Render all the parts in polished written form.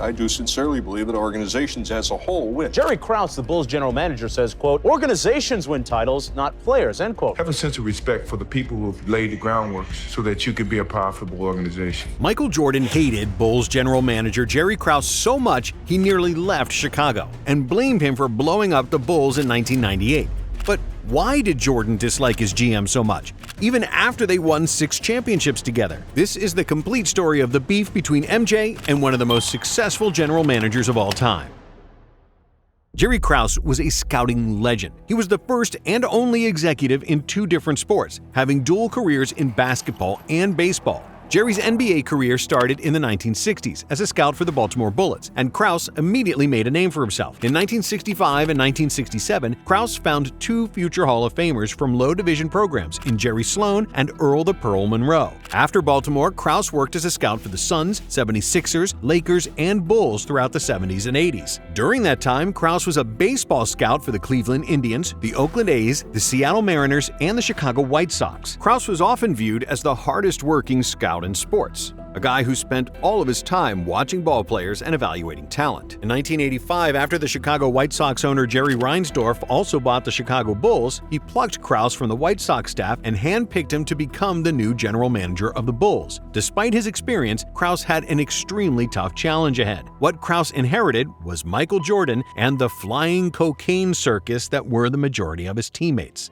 I do sincerely believe that organizations as a whole win. Jerry Krause, the Bulls general manager, says, quote, organizations win titles, not players, end quote. Have a sense of respect for the people who've laid the groundwork so that you can be a profitable organization. Michael Jordan hated Bulls general manager Jerry Krause so much he nearly left Chicago and blamed him for blowing up the Bulls in 1998. But why did Jordan dislike his GM so much, even after they won 6 championships together? This is the complete story of the beef between MJ and one of the most successful general managers of all time. Jerry Krause was a scouting legend. He was the first and only executive in 2 different sports, having dual careers in basketball and baseball. Jerry's NBA career started in the 1960s as a scout for the Baltimore Bullets, and Krause immediately made a name for himself. In 1965 and 1967, Krause found 2 future Hall of Famers from low-division programs in Jerry Sloan and Earl the Pearl Monroe. After Baltimore, Krause worked as a scout for the Suns, 76ers, Lakers, and Bulls throughout the 70s and 80s. During that time, Krause was a baseball scout for the Cleveland Indians, the Oakland A's, the Seattle Mariners, and the Chicago White Sox. Krause was often viewed as the hardest-working scout in sports, a guy who spent all of his time watching ball players and evaluating talent. In 1985, after the Chicago White Sox owner Jerry Reinsdorf also bought the Chicago Bulls, he plucked Krause from the White Sox staff and handpicked him to become the new general manager of the Bulls. Despite his experience, Krause had an extremely tough challenge ahead. What Krause inherited was Michael Jordan and the flying cocaine circus that were the majority of his teammates.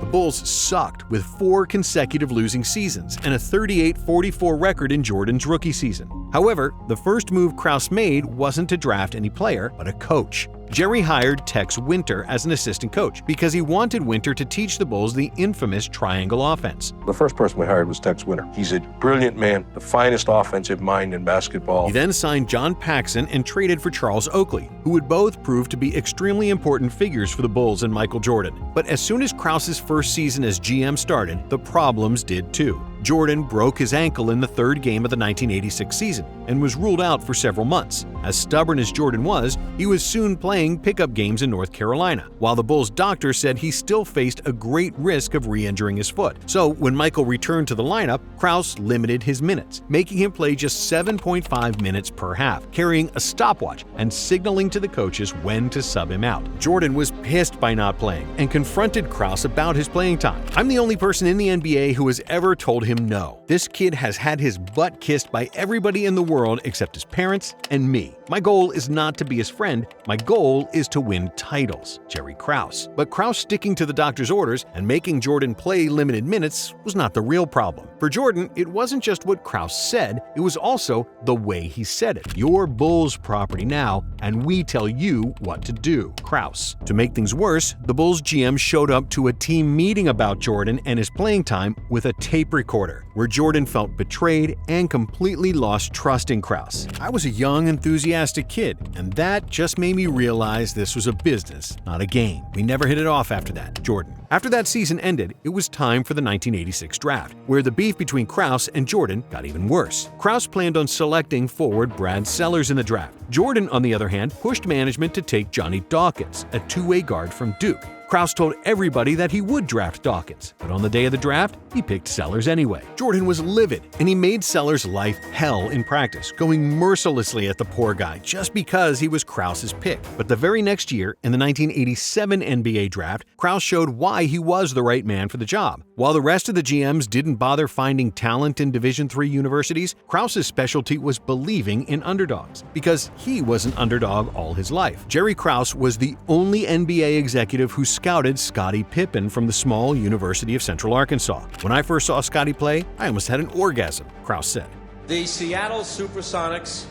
The Bulls sucked with 4 consecutive losing seasons and a 38-44 record in Jordan's rookie season. However, the first move Krause made wasn't to draft any player, but a coach. Jerry hired Tex Winter as an assistant coach because he wanted Winter to teach the Bulls the infamous triangle offense. The first person we hired was Tex Winter. He's a brilliant man, the finest offensive mind in basketball. He then signed John Paxson and traded for Charles Oakley, who would both prove to be extremely important figures for the Bulls and Michael Jordan. But as soon as Krause's first season as GM started, the problems did too. Jordan broke his ankle in the 3rd game of the 1986 season and was ruled out for several months. As stubborn as Jordan was, he was soon playing pickup games in North Carolina, while the Bulls' doctor said he still faced a great risk of re-injuring his foot. So when Michael returned to the lineup, Krause limited his minutes, making him play just 7.5 minutes per half, carrying a stopwatch and signaling to the coaches when to sub him out. Jordan was pissed by not playing and confronted Krause about his playing time. "I'm the only person in the NBA who has ever told him no. This kid has had his butt kissed by everybody in the world except his parents and me. My goal is not to be his friend. My goal is to win titles." Jerry Krause. But Krause sticking to the doctor's orders and making Jordan play limited minutes was not the real problem. For Jordan, it wasn't just what Krause said, it was also the way he said it. "You're Bulls property now, and we tell you what to do." Krause. To make things worse, the Bulls GM showed up to a team meeting about Jordan and his playing time with a tape recorder, where Jordan felt betrayed and completely lost trust in Krause. "I was a young, enthusiastic kid, and that just made me realize this was a business, not a game. We never hit it off after that." Jordan. After that season ended, it was time for the 1986 draft, where the beef between Krause and Jordan got even worse. Krause planned on selecting forward Brad Sellers in the draft. Jordan, on the other hand, pushed management to take Johnny Dawkins, a 2-way guard from Duke. Krause told everybody that he would draft Dawkins, but on the day of the draft, he picked Sellers anyway. Jordan was livid, and he made Sellers' life hell in practice, going mercilessly at the poor guy just because he was Krause's pick. But the very next year, in the 1987 NBA draft, Krause showed why he was the right man for the job. While the rest of the GMs didn't bother finding talent in Division III universities, Krause's specialty was believing in underdogs, because he was an underdog all his life. Jerry Krause was the only NBA executive who scouted Scottie Pippen from the small University of Central Arkansas. "When I first saw Scottie play, I almost had an orgasm," Krause said. The Seattle Supersonics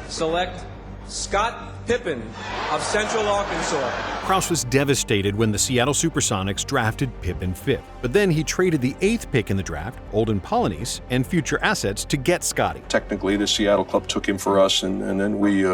select Scott Pippen of Central Arkansas. Krause was devastated when the Seattle Supersonics drafted Pippen 5th, but then he traded the 8th pick in the draft, Olden Polynice, and future assets to get Scottie. Technically, the Seattle club took him for us, and then we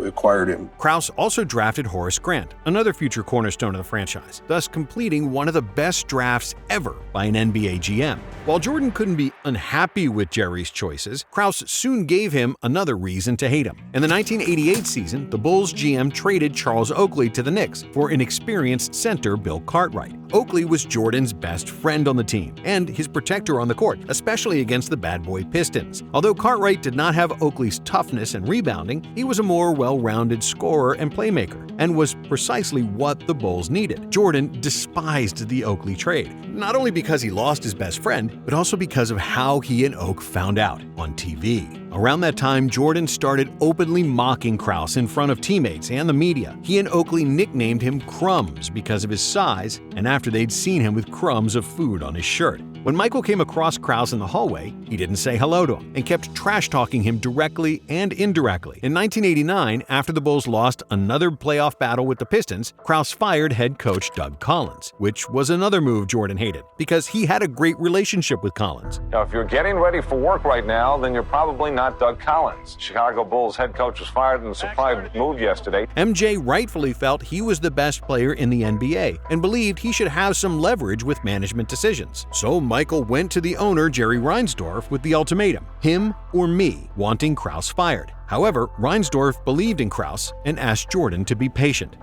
acquired him. Krause also drafted Horace Grant, another future cornerstone of the franchise, thus completing one of the best drafts ever by an NBA GM. While Jordan couldn't be unhappy with Jerry's choices, Krause soon gave him another reason to hate him. In the 1988 season, the Bulls GM traded Charles Oakley to the Knicks for an experienced center Bill Cartwright. Oakley was Jordan's best friend on the team and his protector on the court, especially against the bad boy Pistons. Although Cartwright did not have Oakley's toughness and rebounding, he was a more well-rounded scorer and playmaker, and was precisely what the Bulls needed. Jordan despised the Oakley trade, not only because he lost his best friend, but also because of how he and Oak found out on TV. Around that time, Jordan started openly mocking Krause in front of teammates and the media. He and Oakley nicknamed him Crumbs because of his size, and after they'd seen him with crumbs of food on his shirt. When Michael came across Krause in the hallway, he didn't say hello to him and kept trash-talking him directly and indirectly. In 1989, after the Bulls lost another playoff battle with the Pistons, Krause fired head coach Doug Collins, which was another move Jordan hated because he had a great relationship with Collins. Now, if you're getting ready for work right now, then you're probably not Doug Collins. Chicago Bulls head coach was fired in a surprise move yesterday. MJ rightfully felt he was the best player in the NBA and believed he should have some leverage with management decisions. So Michael went to the owner, Jerry Reinsdorf, with the ultimatum, him or me, wanting Krause fired. However, Reinsdorf believed in Krause and asked Jordan to be patient.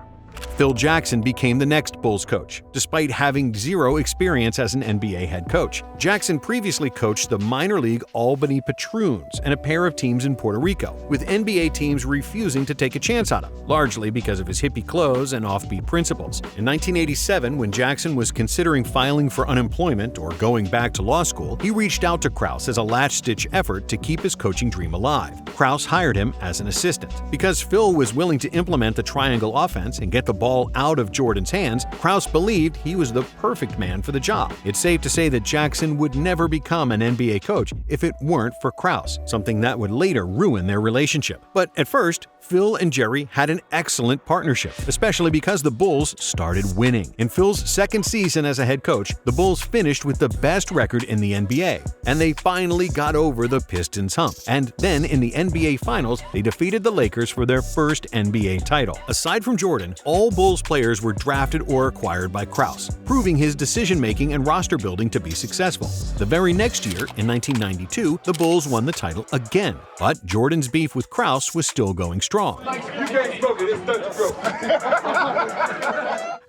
Phil Jackson became the next Bulls coach, despite having zero experience as an NBA head coach. Jackson previously coached the minor league Albany Patroons and a pair of teams in Puerto Rico, with NBA teams refusing to take a chance on him, largely because of his hippie clothes and offbeat principles. In 1987, when Jackson was considering filing for unemployment or going back to law school, he reached out to Krause as a last-ditch effort to keep his coaching dream alive. Krause hired him as an assistant. Because Phil was willing to implement the triangle offense and get the ball out of Jordan's hands, Krause believed he was the perfect man for the job. It's safe to say that Jackson would never become an NBA coach if it weren't for Krause, something that would later ruin their relationship. But at first, Phil and Jerry had an excellent partnership, especially because the Bulls started winning. In Phil's second season as a head coach, the Bulls finished with the best record in the NBA, and they finally got over the Pistons hump. And then in the NBA Finals, they defeated the Lakers for their first NBA title. Aside from Jordan, all Bulls players were drafted or acquired by Krause, proving his decision-making and roster building to be successful. The very next year, in 1992, the Bulls won the title again, but Jordan's beef with Krause was still going strong.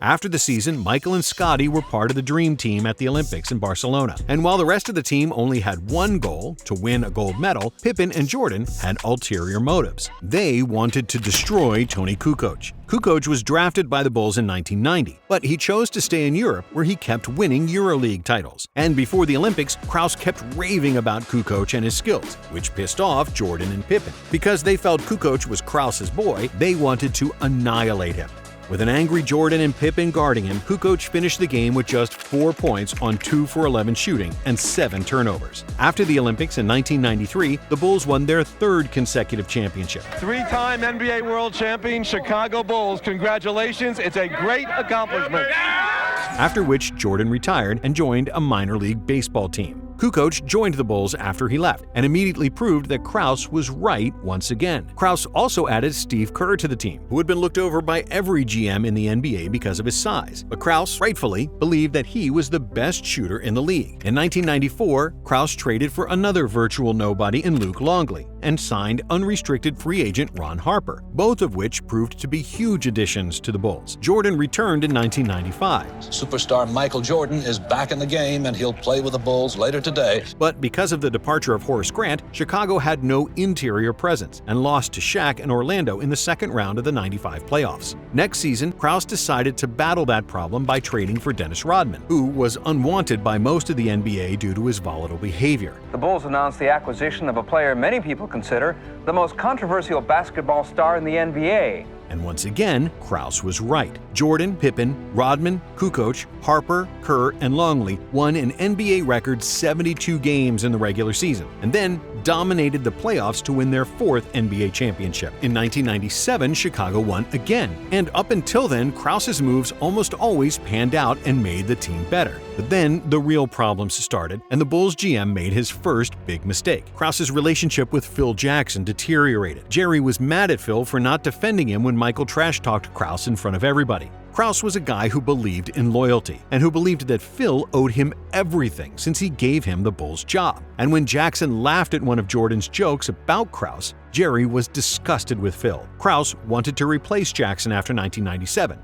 After the season, Michael and Scottie were part of the Dream Team at the Olympics in Barcelona, and while the rest of the team only had one goal, to win a gold medal, Pippen and Jordan had ulterior motives. They wanted to destroy Tony Kukoc. Kukoc was drafted by the Bulls in 1990, but he chose to stay in Europe where he kept winning EuroLeague titles. And before the Olympics, Krause kept raving about Kukoc and his skills, which pissed off Jordan and Pippen. Because they felt Kukoc was Krause's boy, they wanted to annihilate him. With an angry Jordan and Pippen guarding him, Kukoc finished the game with just 4 points on 2 for 11 shooting and 7 turnovers. After the Olympics in 1993, the Bulls won their third consecutive championship. Three-time NBA World Champion Chicago Bulls. Congratulations, it's a great accomplishment. After which Jordan retired and joined a minor league baseball team. Kukoc joined the Bulls after he left and immediately proved that Krause was right once again. Krause also added Steve Kerr to the team, who had been looked over by every GM in the NBA because of his size. But Krause, rightfully, believed that he was the best shooter in the league. In 1994, Krause traded for another virtual nobody in Luke Longley and signed unrestricted free agent Ron Harper, both of which proved to be huge additions to the Bulls. Jordan returned in 1995. Superstar Michael Jordan is back in the game and he'll play with the Bulls later today. But because of the departure of Horace Grant, Chicago had no interior presence and lost to Shaq and Orlando in the second round of the '95 playoffs. Next season, Krause decided to battle that problem by trading for Dennis Rodman, who was unwanted by most of the NBA due to his volatile behavior. The Bulls announced the acquisition of a player many people consider the most controversial basketball star in the NBA. And once again, Krause was right. Jordan, Pippen, Rodman, Kukoc, Harper, Kerr, and Longley won an NBA record 72 games in the regular season, and then dominated the playoffs to win their fourth NBA championship. In 1997, Chicago won again, and up until then, Krause's moves almost always panned out and made the team better. But then the real problems started, and the Bulls GM made his first big mistake. Krause's relationship with Phil Jackson deteriorated. Jerry was mad at Phil for not defending him when Michael trash-talked Krause in front of everybody. Krause was a guy who believed in loyalty and who believed that Phil owed him everything since he gave him the Bulls job. And when Jackson laughed at one of Jordan's jokes about Krause, Jerry was disgusted with Phil. Krause wanted to replace Jackson after 1997.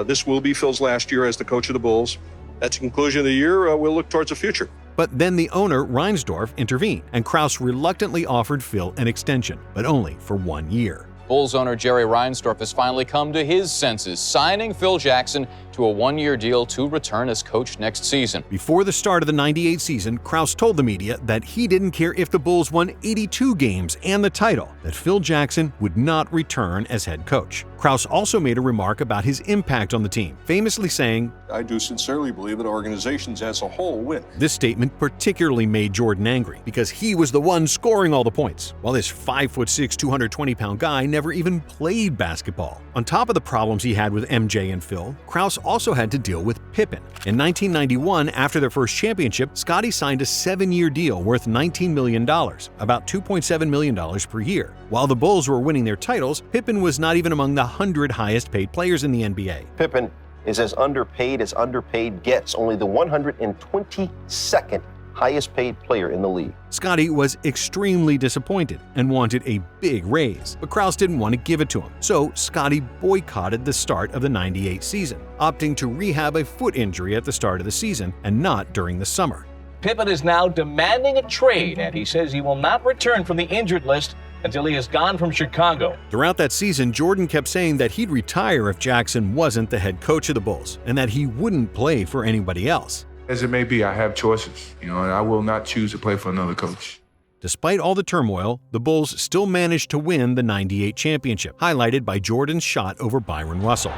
This will be Phil's last year as the coach of the Bulls. At the conclusion of the year, we'll look towards the future. But then the owner, Reinsdorf, intervened, and Krause reluctantly offered Phil an extension, but only for 1 year. Bulls owner Jerry Reinsdorf has finally come to his senses, signing Phil Jackson to a 1-year deal to return as coach next season. Before the start of the '98 season, Krause told the media that he didn't care if the Bulls won 82 games and the title, that Phil Jackson would not return as head coach. Krause also made a remark about his impact on the team, famously saying, I do sincerely believe that organizations as a whole win. This statement particularly made Jordan angry because he was the one scoring all the points, while this 5'6", 220-pound guy never even played basketball. On top of the problems he had with MJ and Phil, Krause also had to deal with Pippen. In 1991, after their first championship, Scottie signed a 7-year deal worth $19 million, about $2.7 million per year. While the Bulls were winning their titles, Pippen was not even among the 100 highest-paid players in the NBA. Pippen is as underpaid gets, only the 122nd highest-paid player in the league. Scottie was extremely disappointed and wanted a big raise, but Krause didn't want to give it to him, so Scottie boycotted the start of the '98 season, opting to rehab a foot injury at the start of the season and not during the summer. Pippen is now demanding a trade, and he says he will not return from the injured list until he has gone from Chicago. Throughout that season, Jordan kept saying that he'd retire if Jackson wasn't the head coach of the Bulls, and that he wouldn't play for anybody else. As it may be, I have choices, and I will not choose to play for another coach. Despite all the turmoil, the Bulls still managed to win the '98 championship, highlighted by Jordan's shot over Byron Russell.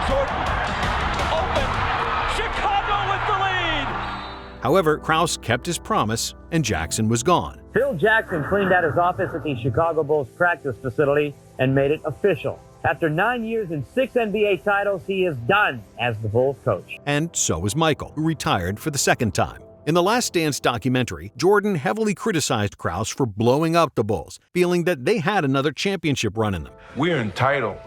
Jordan, open, Chicago with the lead! However, Krause kept his promise, and Jackson was gone. Phil Jackson cleaned out his office at the Chicago Bulls practice facility and made it official. After 9 years and 6 NBA titles, he is done as the Bulls coach. And so was Michael, who retired for the second time. In the Last Dance documentary, Jordan heavily criticized Krause for blowing up the Bulls, feeling that they had another championship run in them. We're entitled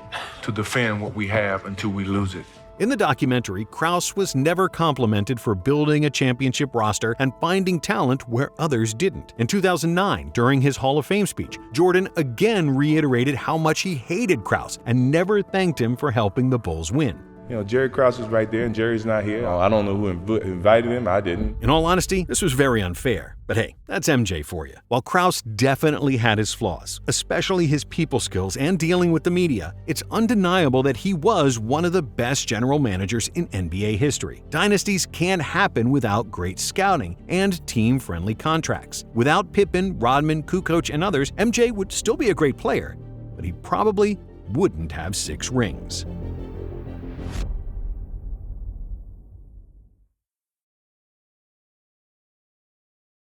to defend what we have until we lose it. In the documentary, Krause was never complimented for building a championship roster and finding talent where others didn't. In 2009, during his Hall of Fame speech, Jordan again reiterated how much he hated Krause and never thanked him for helping the Bulls win. Jerry Krause is right there, and Jerry's not here. I don't know who invited him. I didn't. In all honesty, this was very unfair. But hey, that's MJ for you. While Krause definitely had his flaws, especially his people skills and dealing with the media, it's undeniable that he was one of the best general managers in NBA history. Dynasties can't happen without great scouting and team-friendly contracts. Without Pippen, Rodman, Kukoc, and others, MJ would still be a great player, but he probably wouldn't have 6 rings.